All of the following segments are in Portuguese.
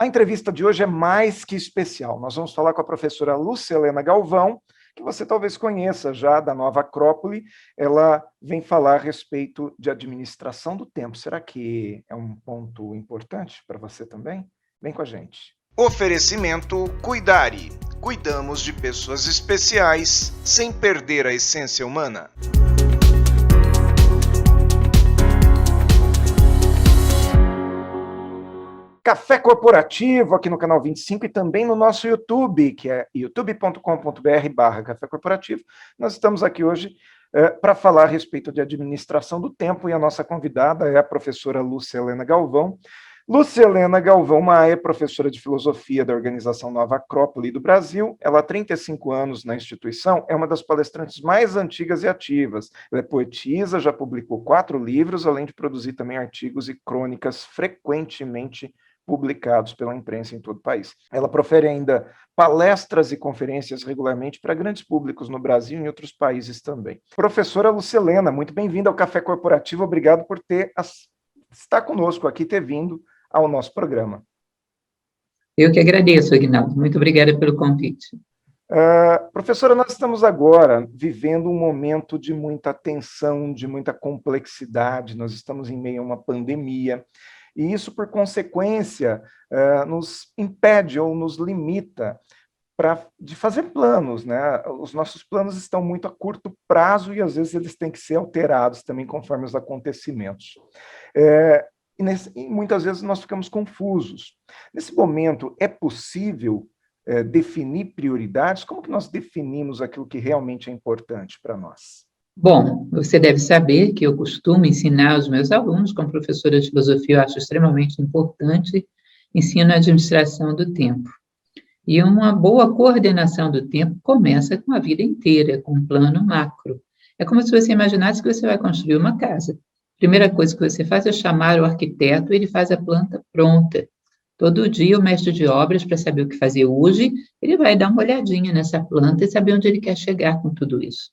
A entrevista de hoje é mais que especial. Nós vamos falar com a professora Lucilena Galvão, que você talvez conheça já da Nova Acrópole. Ela vem falar a respeito de administração do tempo. Será que é um ponto importante para você também? Vem com a gente. Oferecimento Cuidare. Cuidamos de pessoas especiais sem perder a essência humana. Café Corporativo aqui no canal 25 e também no nosso YouTube, que é youtube.com.br/Café Corporativo. Nós estamos aqui hoje para falar a respeito de administração do tempo e a nossa convidada é a professora Lucilena Galvão. Lucilena Galvão é professora de filosofia da organização Nova Acrópole do Brasil. Ela há 35 anos na instituição, é uma das palestrantes mais antigas e ativas. Ela é poetisa, já publicou 4 livros, além de produzir também artigos e crônicas frequentemente publicados pela imprensa em todo o país. Ela profere ainda palestras e conferências regularmente para grandes públicos no Brasil e em outros países também. Professora Lucilena, muito bem-vinda ao Café Corporativo, obrigado por estar conosco aqui, ter vindo ao nosso programa. Eu que agradeço, Aguinaldo. Muito obrigada pelo convite. Professora, nós estamos agora vivendo um momento de muita tensão, de muita complexidade, nós estamos em meio a uma pandemia, e isso, por consequência, nos impede ou nos limita de fazer planos, né? Os nossos planos estão muito a curto prazo e, às vezes, eles têm que ser alterados também conforme os acontecimentos. E muitas vezes nós ficamos confusos. Nesse momento, é possível definir prioridades? Como que nós definimos aquilo que realmente é importante para nós? Bom, você deve saber que eu costumo ensinar aos meus alunos, como professora de filosofia, eu acho extremamente importante, ensino a administração do tempo. E uma boa coordenação do tempo começa com a vida inteira, com um plano macro. É como se você imaginasse que você vai construir uma casa. A primeira coisa que você faz é chamar o arquiteto, ele faz a planta pronta. Todo dia o mestre de obras, para saber o que fazer hoje, ele vai dar uma olhadinha nessa planta e saber onde ele quer chegar com tudo isso.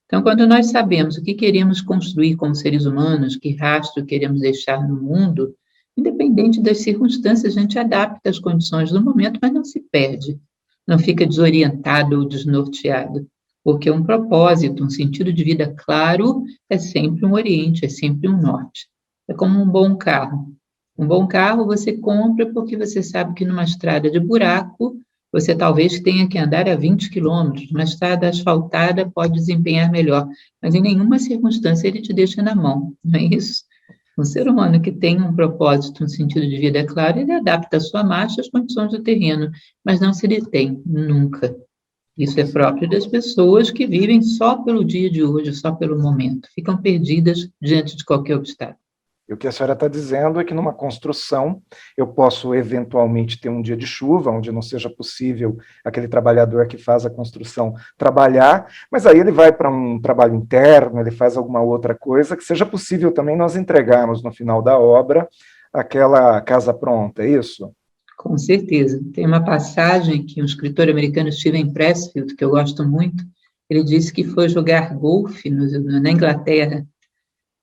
Então, quando nós sabemos o que queremos construir como seres humanos, que rastro queremos deixar no mundo, independente das circunstâncias, a gente adapta as condições do momento, mas não se perde, não fica desorientado ou desnorteado, porque um propósito, um sentido de vida claro é sempre um oriente, é sempre um norte. É como um bom carro. Um bom carro você compra porque você sabe que numa estrada de buraco você talvez tenha que andar a 20 quilômetros, uma estrada asfaltada pode desempenhar melhor, mas em nenhuma circunstância ele te deixa na mão, não é isso? Um ser humano que tem um propósito, um sentido de vida claro, ele adapta a sua marcha às condições do terreno, mas não se detém, nunca. Isso é próprio das pessoas que vivem só pelo dia de hoje, só pelo momento, ficam perdidas diante de qualquer obstáculo. E o que a senhora está dizendo é que numa construção eu posso eventualmente ter um dia de chuva, onde não seja possível aquele trabalhador que faz a construção trabalhar, mas aí ele vai para um trabalho interno, ele faz alguma outra coisa, que seja possível também nós entregarmos no final da obra aquela casa pronta, é isso? Com certeza. Tem uma passagem que um escritor americano, Steven Pressfield, que eu gosto muito, ele disse que foi jogar golfe na Inglaterra,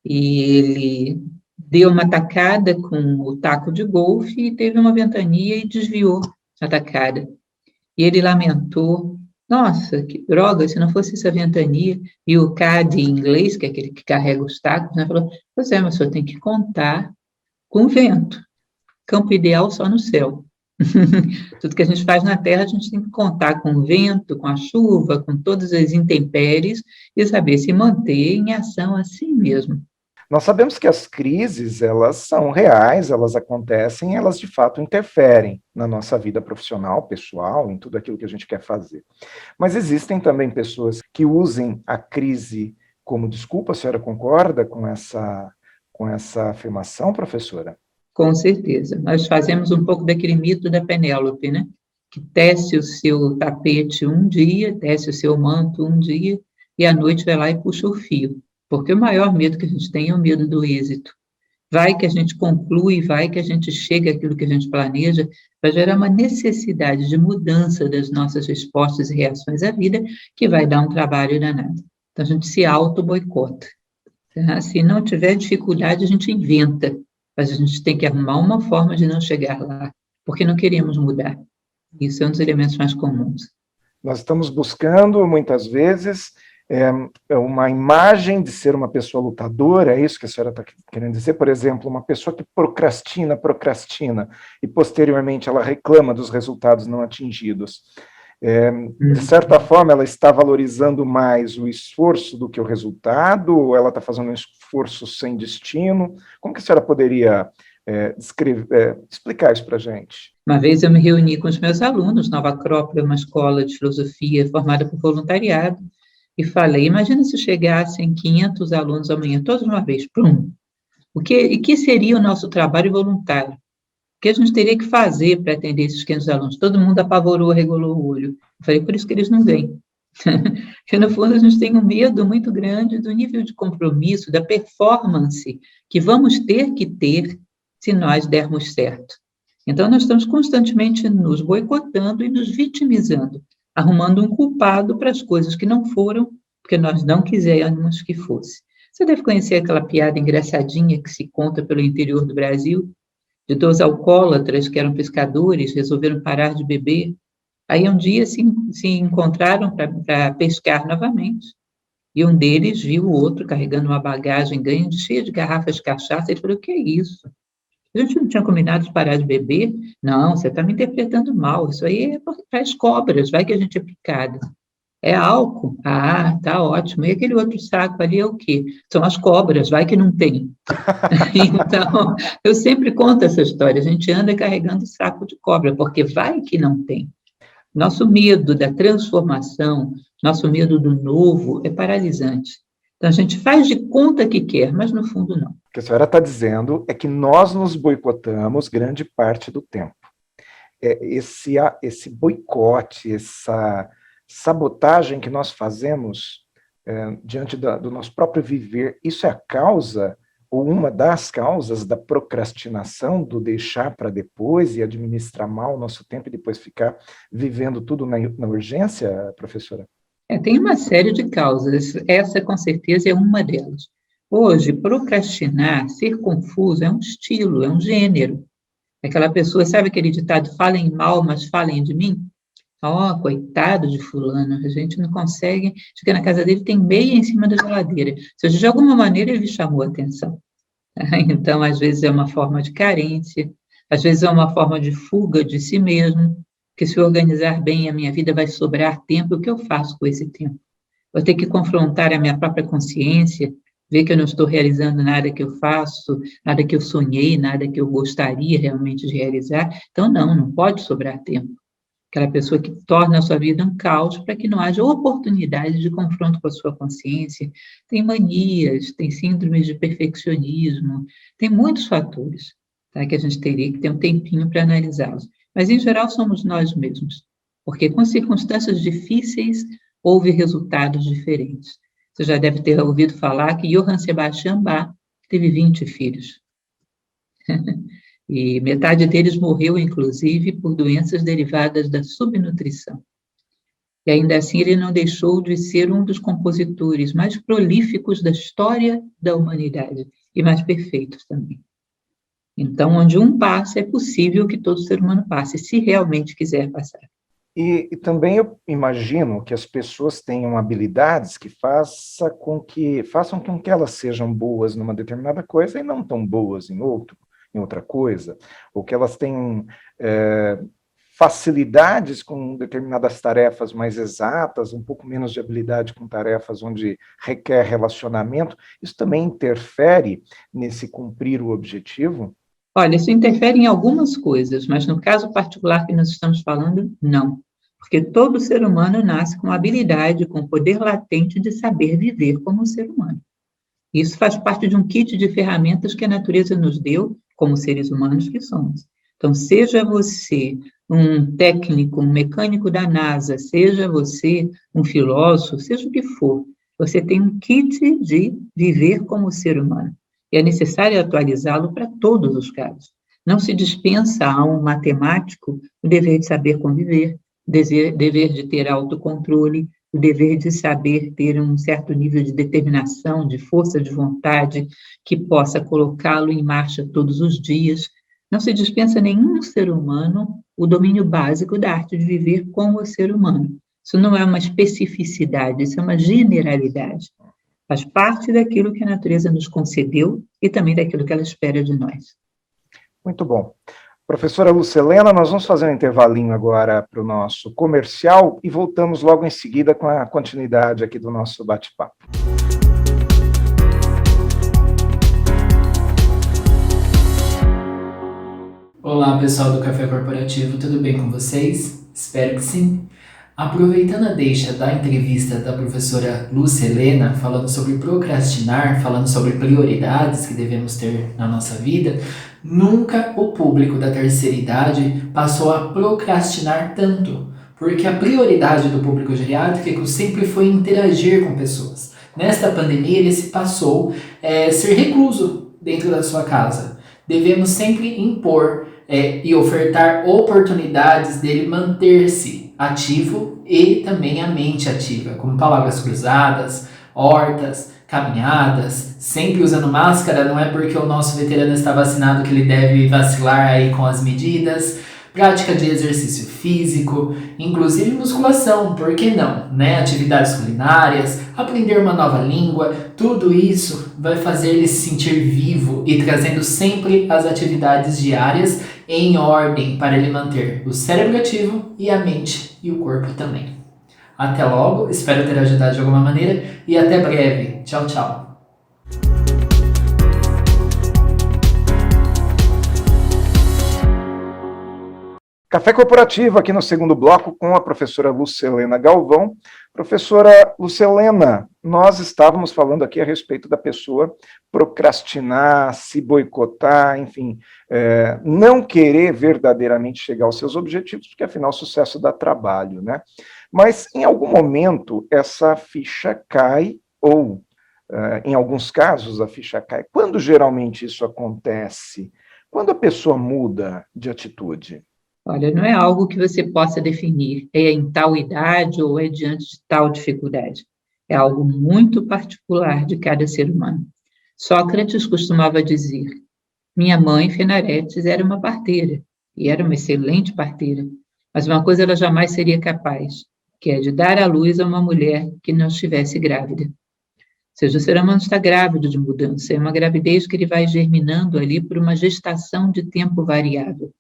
e ele deu uma tacada com o taco de golfe e teve uma ventania e desviou a tacada. E ele lamentou, nossa, que droga, se não fosse essa ventania. E o caddy em inglês, que é aquele que carrega os tacos, né, falou, pois é, mas o senhor tem que contar com o vento. Campo ideal só no céu. Tudo que a gente faz na Terra, a gente tem que contar com o vento, com a chuva, com todas as intempéries e saber se manter em ação assim mesmo. Nós sabemos que as crises, elas são reais, elas acontecem, elas de fato interferem na nossa vida profissional, pessoal, em tudo aquilo que a gente quer fazer. Mas existem também pessoas que usem a crise como desculpa, a senhora concorda com essa afirmação, professora? Com certeza. Nós fazemos um pouco daquele mito da Penélope, né? Que tece o seu tapete um dia, tece o seu manto um dia, e à noite vai lá e puxa o fio. Porque o maior medo que a gente tem é o medo do êxito. Vai que a gente conclui, vai que a gente chega àquilo que a gente planeja, vai gerar uma necessidade de mudança das nossas respostas e reações à vida, que vai dar um trabalho danado. Então, a gente se auto-boicota. Se não tiver dificuldade, a gente inventa, mas a gente tem que arrumar uma forma de não chegar lá. porque não queremos mudar. Isso é um dos elementos mais comuns. Nós estamos buscando, muitas vezes, uma imagem de ser uma pessoa lutadora, é isso que a senhora está querendo dizer? Por exemplo, uma pessoa que procrastina, e posteriormente ela reclama dos resultados não atingidos. De certa forma, ela está valorizando mais o esforço do que o resultado, ou ela está fazendo um esforço sem destino? Como que a senhora poderia explicar isso para a gente? Uma vez eu me reuni com os meus alunos, Nova Acrópole, uma escola de filosofia formada por voluntariado, e falei, imagina se chegassem 500 alunos amanhã, todos de uma vez, pum. E que seria o nosso trabalho voluntário? O que a gente teria que fazer para atender esses 500 alunos? Todo mundo apavorou, arregalou o olho. Eu falei, por isso que eles não vêm. Porque, no fundo, a gente tem um medo muito grande do nível de compromisso, da performance que vamos ter que ter se nós dermos certo. Então, nós estamos constantemente nos boicotando e nos vitimizando, arrumando um culpado para as coisas que não foram, porque nós não quisemos que fosse. Você deve conhecer aquela piada engraçadinha que se conta pelo interior do Brasil, de 2 alcoólatras que eram pescadores, resolveram parar de beber. Aí, um dia, se encontraram para pescar novamente. E um deles viu o outro carregando uma bagagem grande, cheia de garrafas de cachaça. Ele falou, o que é isso? A gente não tinha combinado de parar de beber? Não, você está me interpretando mal. Isso aí é para as cobras, vai que a gente é picada. É álcool? Ah, tá ótimo. E aquele outro saco ali é o quê? São as cobras, vai que não tem. Então, eu sempre conto essa história. A gente anda carregando saco de cobra, porque vai que não tem. Nosso medo da transformação, nosso medo do novo é paralisante. Então, a gente faz de conta que quer, mas no fundo não. O que a senhora está dizendo é que nós nos boicotamos grande parte do tempo. Esse boicote, essa sabotagem que nós fazemos diante do nosso próprio viver, isso é a causa, ou uma das causas da procrastinação, do deixar para depois e administrar mal o nosso tempo e depois ficar vivendo tudo na urgência, professora? Tem uma série de causas, essa com certeza é uma delas. Hoje, procrastinar, ser confuso, é um estilo, é um gênero. Aquela pessoa, sabe aquele ditado, falem mal, mas falem de mim? Coitado de fulano, a gente não consegue, chega na casa dele, tem meia em cima da geladeira. Ou seja, de alguma maneira ele chamou a atenção. Então, às vezes é uma forma de carência, às vezes é uma forma de fuga de si mesmo, que se eu organizar bem a minha vida vai sobrar tempo, o que eu faço com esse tempo? Vou ter que confrontar a minha própria consciência, ver que eu não estou realizando nada que eu faço, nada que eu sonhei, nada que eu gostaria realmente de realizar. Então, não pode sobrar tempo. Aquela pessoa que torna a sua vida um caos para que não haja oportunidade de confronto com a sua consciência. Tem manias, tem síndromes de perfeccionismo, tem muitos fatores, tá, que a gente teria que ter um tempinho para analisá-los. Mas, em geral, somos nós mesmos, porque com circunstâncias difíceis houve resultados diferentes. Você já deve ter ouvido falar que Johann Sebastian Bach teve 20 filhos. E metade deles morreu, inclusive, por doenças derivadas da subnutrição. E ainda assim ele não deixou de ser um dos compositores mais prolíficos da história da humanidade, e mais perfeitos também. Então, onde um passa, é possível que todo ser humano passe, se realmente quiser passar. E também eu imagino que as pessoas tenham habilidades que façam com que elas sejam boas numa determinada coisa e não tão boas em outra coisa, ou que elas tenham facilidades com determinadas tarefas mais exatas, um pouco menos de habilidade com tarefas onde requer relacionamento. Isso também interfere nesse cumprir o objetivo? Olha, isso interfere em algumas coisas, mas no caso particular que nós estamos falando, não. Porque todo ser humano nasce com a habilidade, com o poder latente de saber viver como ser humano. Isso faz parte de um kit de ferramentas que a natureza nos deu, como seres humanos que somos. Então, seja você um técnico, um mecânico da NASA, seja você um filósofo, seja o que for, você tem um kit de viver como ser humano. E é necessário atualizá-lo para todos os casos. Não se dispensa a um matemático o dever de saber conviver, o dever de ter autocontrole, o dever de saber ter um certo nível de determinação, de força de vontade, que possa colocá-lo em marcha todos os dias. Não se dispensa a nenhum ser humano o domínio básico da arte de viver como o ser humano. Isso não é uma especificidade, isso é uma generalidade. Faz parte daquilo que a natureza nos concedeu e também daquilo que ela espera de nós. Muito bom. Professora Lucelena, nós vamos fazer um intervalinho agora para o nosso comercial e voltamos logo em seguida com a continuidade aqui do nosso bate-papo. Olá, pessoal do Café Corporativo, tudo bem com vocês? Espero que sim. Aproveitando a deixa da entrevista da professora Lucelena, falando sobre procrastinar, falando sobre prioridades que devemos ter na nossa vida, nunca o público da terceira idade passou a procrastinar tanto, porque a prioridade do público geriátrico sempre foi interagir com pessoas. Nesta pandemia, ele se passou a ser recluso dentro da sua casa. Devemos sempre impor e ofertar oportunidades dele manter-se ativo e também a mente ativa, como palavras cruzadas, hortas, caminhadas, sempre usando máscara, não é porque o nosso veterano está vacinado que ele deve vacilar aí com as medidas, prática de exercício físico, inclusive musculação, por que não, né? Atividades culinárias, aprender uma nova língua, tudo isso vai fazer ele se sentir vivo e trazendo sempre as atividades diárias em ordem para ele manter o cérebro ativo e a mente e o corpo também. Até logo, espero ter ajudado de alguma maneira e até breve. Tchau, tchau. Café Corporativo aqui no segundo bloco com a professora Lucelena Galvão. Professora Lucelena, nós estávamos falando aqui a respeito da pessoa procrastinar, se boicotar, enfim, não querer verdadeiramente chegar aos seus objetivos, porque afinal o sucesso dá trabalho, né? Mas em algum momento essa ficha cai, ou em alguns casos a ficha cai. Quando geralmente isso acontece? Quando a pessoa muda de atitude? Olha, não é algo que você possa definir, é em tal idade ou é diante de tal dificuldade. É algo muito particular de cada ser humano. Sócrates costumava dizer, minha mãe, Fenaretes, era uma parteira, e era uma excelente parteira, mas uma coisa ela jamais seria capaz, que é de dar à luz a uma mulher que não estivesse grávida. Ou seja, o ser humano está grávido de mudança, é uma gravidez que ele vai germinando ali por uma gestação de tempo variável.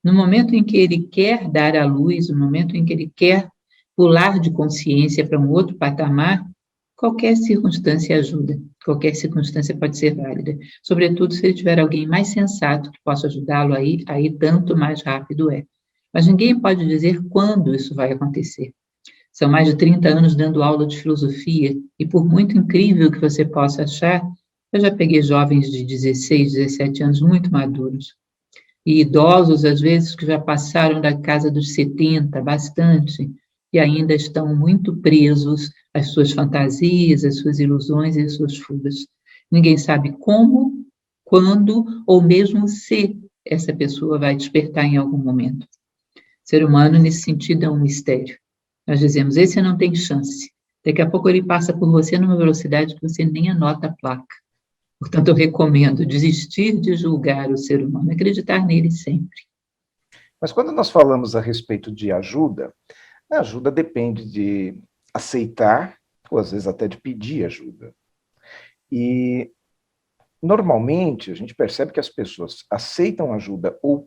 No momento em que ele quer dar à luz, no momento em que ele quer pular de consciência para um outro patamar, qualquer circunstância ajuda, qualquer circunstância pode ser válida. Sobretudo se ele tiver alguém mais sensato que possa ajudá-lo aí tanto mais rápido é. Mas ninguém pode dizer quando isso vai acontecer. São mais de 30 anos dando aula de filosofia, e por muito incrível que você possa achar, eu já peguei jovens de 16, 17 anos muito maduros, e idosos, às vezes, que já passaram da casa dos 70, bastante, e ainda estão muito presos às suas fantasias, às suas ilusões e às suas fugas. Ninguém sabe como, quando, ou mesmo se essa pessoa vai despertar em algum momento. O ser humano, nesse sentido, é um mistério. Nós dizemos, esse não tem chance. Daqui a pouco ele passa por você numa velocidade que você nem anota a placa. Portanto, eu recomendo desistir de julgar o ser humano, acreditar nele sempre. Mas quando nós falamos a respeito de ajuda, a ajuda depende de aceitar, ou às vezes até de pedir ajuda. E, normalmente, a gente percebe que as pessoas aceitam ajuda ou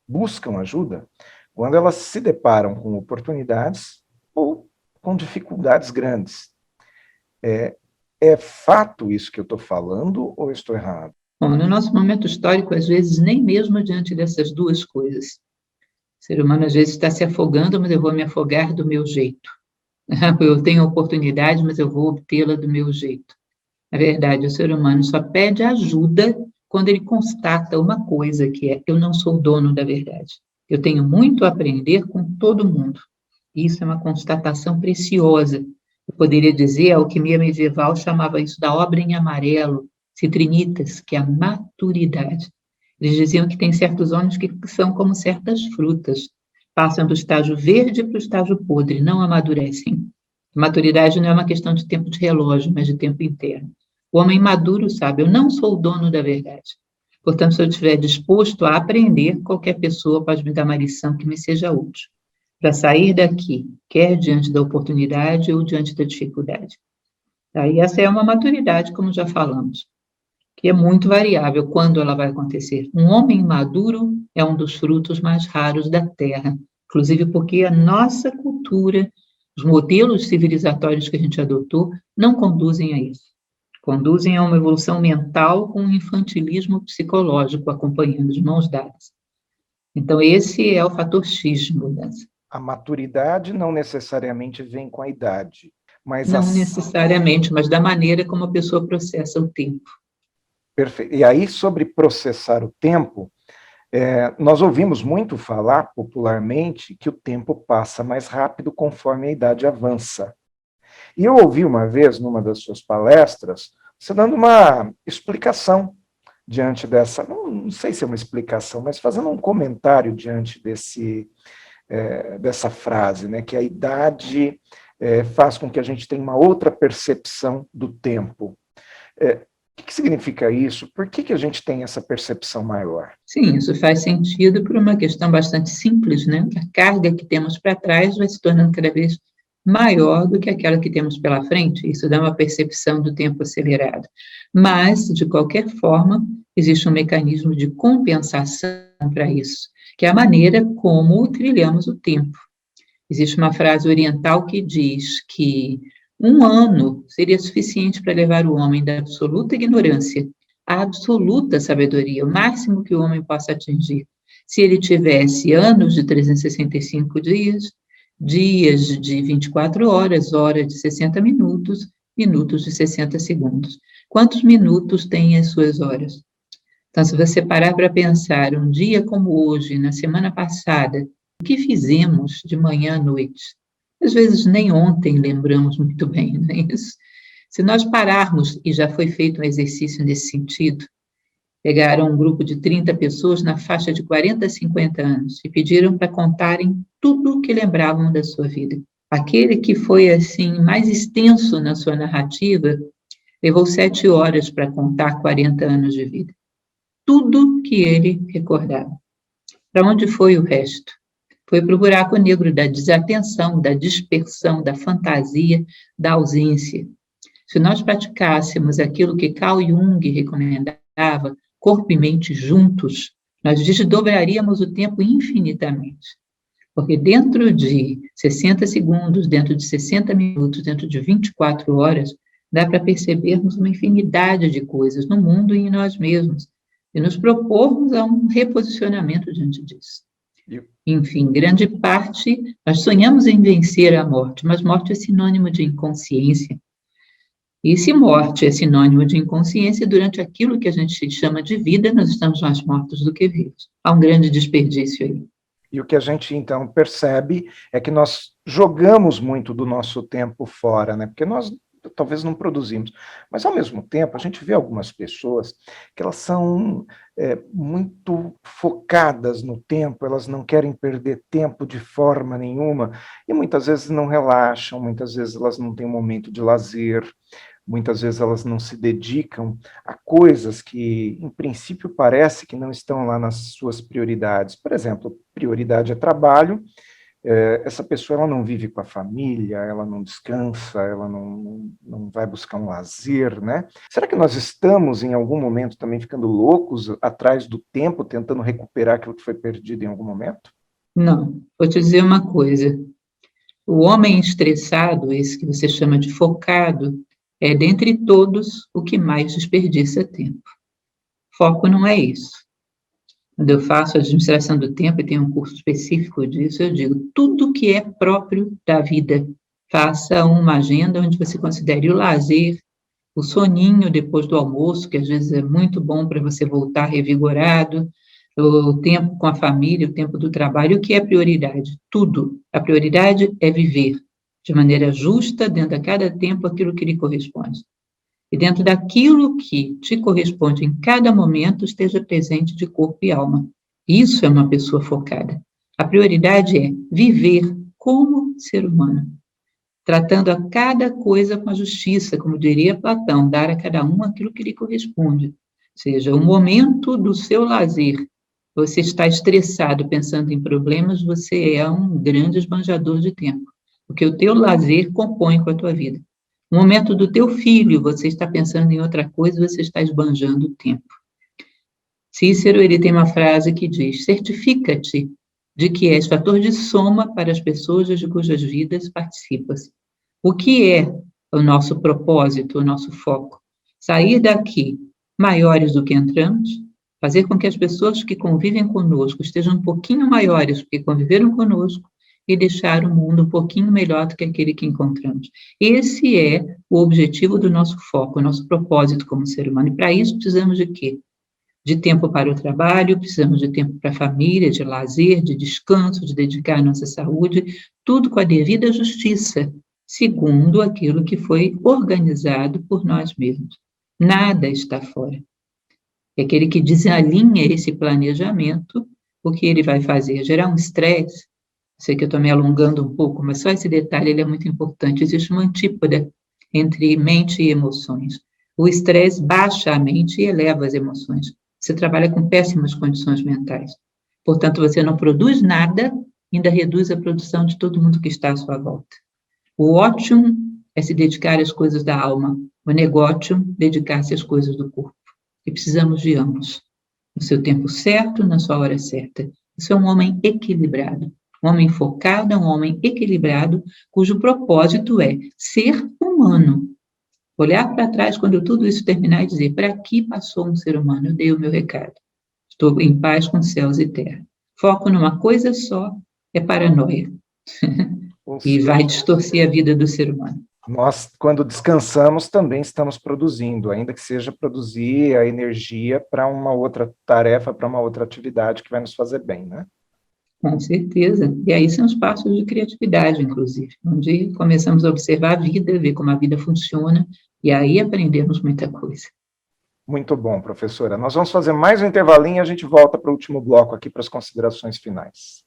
buscam ajuda quando elas se deparam com oportunidades ou com dificuldades grandes. É fato isso que eu estou falando ou eu estou errado? Bom, no nosso momento histórico, às vezes, nem mesmo diante dessas duas coisas. O ser humano, às vezes, está se afogando, mas eu vou me afogar do meu jeito. Eu tenho oportunidade, mas eu vou obtê-la do meu jeito. Na verdade, o ser humano só pede ajuda quando ele constata uma coisa, que é, eu não sou dono da verdade. Eu tenho muito a aprender com todo mundo. Isso é uma constatação preciosa. Eu poderia dizer, a alquimia medieval chamava isso da obra em amarelo, citrinitas, que é a maturidade. Eles diziam que tem certos homens que são como certas frutas, passam do estágio verde para o estágio podre, não amadurecem. Maturidade não é uma questão de tempo de relógio, mas de tempo interno. O homem maduro sabe, eu não sou o dono da verdade. Portanto, se eu estiver disposto a aprender, qualquer pessoa pode me dar uma lição que me seja útil, para sair daqui, quer diante da oportunidade ou diante da dificuldade. Aí essa é uma maturidade, como já falamos, que é muito variável quando ela vai acontecer. Um homem maduro é um dos frutos mais raros da Terra, inclusive porque a nossa cultura, os modelos civilizatórios que a gente adotou, não conduzem a isso. Conduzem a uma evolução mental com um infantilismo psicológico acompanhando de mãos dadas. Então, esse é o fator X de mudança. A maturidade não necessariamente vem com a idade, mas não necessariamente, mas da maneira como a pessoa processa o tempo. Perfeito. E aí, sobre processar o tempo, nós ouvimos muito falar popularmente que o tempo passa mais rápido conforme a idade avança. E eu ouvi uma vez, numa das suas palestras, você dando uma explicação diante dessa, não sei se é uma explicação, mas fazendo um comentário diante dessa frase, né, que a idade faz com que a gente tenha uma outra percepção do tempo. O que significa isso? Por que a gente tem essa percepção maior? Sim, isso faz sentido por uma questão bastante simples, né? A carga que temos para trás vai se tornando cada vez maior do que aquela que temos pela frente. Isso dá uma percepção do tempo acelerado. Mas, de qualquer forma, existe um mecanismo de compensação para isso, que é a maneira como trilhamos o tempo. Existe uma frase oriental que diz que 1 ano seria suficiente para levar o homem da absoluta ignorância à absoluta sabedoria, o máximo que o homem possa atingir. Se ele tivesse anos de 365 dias, dias de 24 horas, horas de 60 minutos, minutos de 60 segundos. Quantos minutos têm as suas horas? Então, se você parar para pensar, um dia como hoje, na semana passada, o que fizemos de manhã à noite? Às vezes nem ontem lembramos muito bem, não é isso? Se nós pararmos, e já foi feito um exercício nesse sentido, pegaram um grupo de 30 pessoas na faixa de 40 a 50 anos e pediram para contarem tudo o que lembravam da sua vida. Aquele que foi, assim, mais extenso na sua narrativa, levou 7 horas para contar 40 anos de vida. Tudo que ele recordava. Para onde foi o resto? Foi para o buraco negro da desatenção, da dispersão, da fantasia, da ausência. Se nós praticássemos aquilo que Carl Jung recomendava, corpo e mente juntos, nós desdobraríamos o tempo infinitamente. Porque dentro de 60 segundos, dentro de 60 minutos, dentro de 24 horas, dá para percebermos uma infinidade de coisas no mundo e em nós mesmos, e nos propormos a um reposicionamento diante disso. Enfim, grande parte, nós sonhamos em vencer a morte, mas morte é sinônimo de inconsciência. E se morte é sinônimo de inconsciência, durante aquilo que a gente chama de vida, nós estamos mais mortos do que vivos. Há um grande desperdício aí. E o que a gente, então, percebe é que nós jogamos muito do nosso tempo fora, né? Porque nós talvez não produzimos. Mas, ao mesmo tempo, a gente vê algumas pessoas que elas são muito focadas no tempo, elas não querem perder tempo de forma nenhuma, e muitas vezes não relaxam, muitas vezes elas não têm um momento de lazer, muitas vezes elas não se dedicam a coisas que, em princípio, parece que não estão lá nas suas prioridades. Por exemplo, prioridade é trabalho, essa pessoa ela não vive com a família, ela não descansa, ela não vai buscar um lazer, né? Será que nós estamos, em algum momento, também ficando loucos atrás do tempo, tentando recuperar aquilo que foi perdido em algum momento? Não, vou te dizer uma coisa. O homem estressado, esse que você chama de focado, é, dentre todos, o que mais desperdiça tempo. Foco não é isso. Quando eu faço administração do tempo e tenho um curso específico disso, eu digo, tudo que é próprio da vida, faça uma agenda onde você considere o lazer, o soninho depois do almoço, que às vezes é muito bom para você voltar revigorado, o tempo com a família, o tempo do trabalho, o que é prioridade? Tudo. A prioridade é viver de maneira justa, dentro de cada tempo, aquilo que lhe corresponde. E dentro daquilo que te corresponde em cada momento, esteja presente de corpo e alma. Isso é uma pessoa focada. A prioridade é viver como ser humano, tratando a cada coisa com a justiça, como diria Platão, dar a cada um aquilo que lhe corresponde. seja, o momento do seu lazer, você está estressado pensando em problemas, você é um grande esbanjador de tempo, porque o teu lazer compõe com a tua vida. No momento do teu filho, você está pensando em outra coisa, você está esbanjando o tempo. Cícero, ele tem uma frase que diz: certifica-te de que és fator de soma para as pessoas de cujas vidas participas. O que é o nosso propósito, o nosso foco? Sair daqui maiores do que entramos, fazer com que as pessoas que convivem conosco estejam um pouquinho maiores do que conviveram conosco e deixar o mundo um pouquinho melhor do que aquele que encontramos. Esse é o objetivo do nosso foco, o nosso propósito como ser humano. E para isso precisamos de quê? De tempo para o trabalho, precisamos de tempo para a família, de lazer, de descanso, de dedicar a nossa saúde, tudo com a devida justiça, segundo aquilo que foi organizado por nós mesmos. Nada está fora. É aquele que desalinha esse planejamento, o que ele vai fazer? Gerar um estresse. Sei que eu estou me alongando um pouco, mas só esse detalhe ele é muito importante. Existe uma antípoda entre mente e emoções. O estresse baixa a mente e eleva as emoções. Você trabalha com péssimas condições mentais. Portanto, você não produz nada, ainda reduz a produção de todo mundo que está à sua volta. O ótimo é se dedicar às coisas da alma. O negócio, dedicar-se às coisas do corpo. E precisamos de ambos. No seu tempo certo, na sua hora certa. Isso é um homem equilibrado. Um homem focado é um homem equilibrado, cujo propósito é ser humano. Olhar para trás quando tudo isso terminar e dizer: para aqui passou um ser humano, eu dei o meu recado. Estou em paz com céus e terra. Foco numa coisa só é paranoia. E vai distorcer a vida do ser humano. Nós, quando descansamos, também estamos produzindo, ainda que seja produzir a energia para uma outra tarefa, para uma outra atividade que vai nos fazer bem, né? Com certeza. E aí são os passos de criatividade, inclusive, onde começamos a observar a vida, ver como a vida funciona, e aí aprendemos muita coisa. Muito bom, professora. Nós vamos fazer mais um intervalinho e a gente volta para o último bloco aqui para as considerações finais.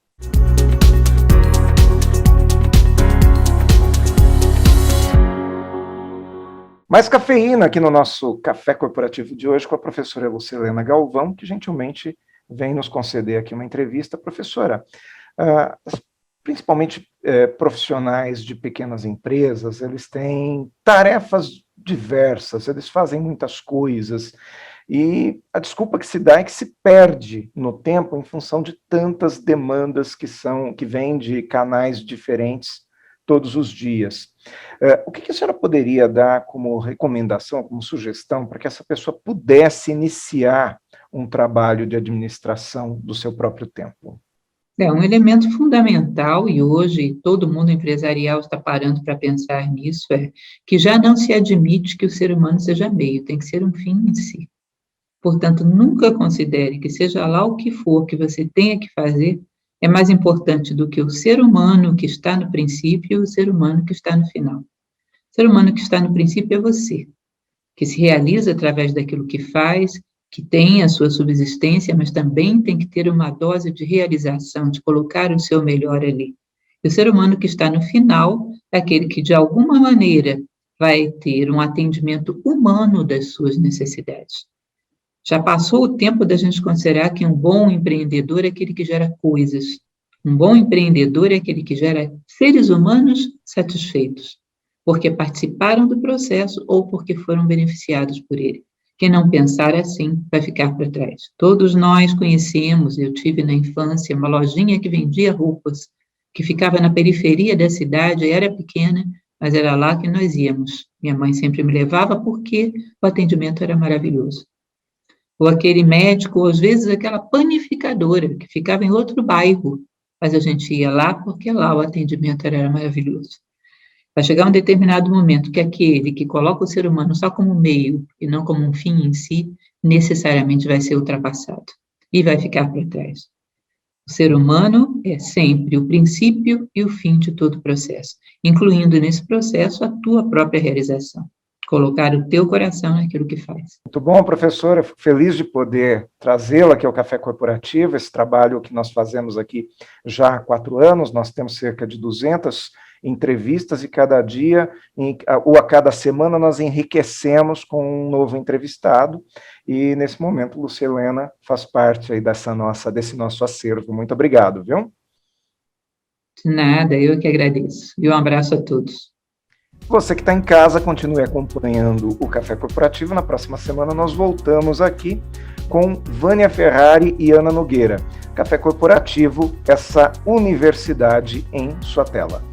Mais cafeína aqui no nosso Café Corporativo de hoje com a professora Lucilena Galvão, que gentilmente vem nos conceder aqui uma entrevista. Professora, principalmente profissionais de pequenas empresas, eles têm tarefas diversas, eles fazem muitas coisas, e a desculpa que se dá é que se perde no tempo em função de tantas demandas que vêm de canais diferentes todos os dias. O que a senhora poderia dar como recomendação, como sugestão, para que essa pessoa pudesse iniciar um trabalho de administração do seu próprio tempo? É um elemento fundamental, e hoje todo mundo empresarial está parando para pensar nisso, é que já não se admite que o ser humano seja meio, tem que ser um fim em si. Portanto, nunca considere que seja lá o que for que você tenha que fazer, é mais importante do que o ser humano que está no princípio e o ser humano que está no final. O ser humano que está no princípio é você, que se realiza através daquilo que faz, que tem a sua subsistência, mas também tem que ter uma dose de realização, de colocar o seu melhor ali. E o ser humano que está no final é aquele que, de alguma maneira, vai ter um atendimento humano das suas necessidades. Já passou o tempo da gente considerar que um bom empreendedor é aquele que gera coisas. Um bom empreendedor é aquele que gera seres humanos satisfeitos, porque participaram do processo ou porque foram beneficiados por ele. Quem não pensar assim vai ficar para trás. Todos nós conhecemos, eu tive na infância uma lojinha que vendia roupas, que ficava na periferia da cidade, era pequena, mas era lá que nós íamos. Minha mãe sempre me levava porque o atendimento era maravilhoso. Ou aquele médico, ou às vezes aquela panificadora, que ficava em outro bairro, mas a gente ia lá porque lá o atendimento era maravilhoso. Vai chegar um determinado momento que aquele que coloca o ser humano só como meio e não como um fim em si, necessariamente vai ser ultrapassado e vai ficar para trás. O ser humano é sempre o princípio e o fim de todo o processo, incluindo nesse processo a tua própria realização. colocar o teu coração naquilo que faz. Muito bom, professora. Fico feliz de poder trazê-la aqui ao Café Corporativo, esse trabalho que nós fazemos aqui já há 4 anos. Nós temos cerca de 200 entrevistas e cada dia, ou a cada semana, nós enriquecemos com um novo entrevistado. E, nesse momento, Lúcia Helena faz parte aí desse nosso acervo. Muito obrigado, viu? De nada, eu que agradeço. E um abraço a todos. Você que está em casa, continue acompanhando o Café Corporativo. Na próxima semana nós voltamos aqui com Vânia Ferrari e Ana Nogueira. Café Corporativo, essa universidade em sua tela.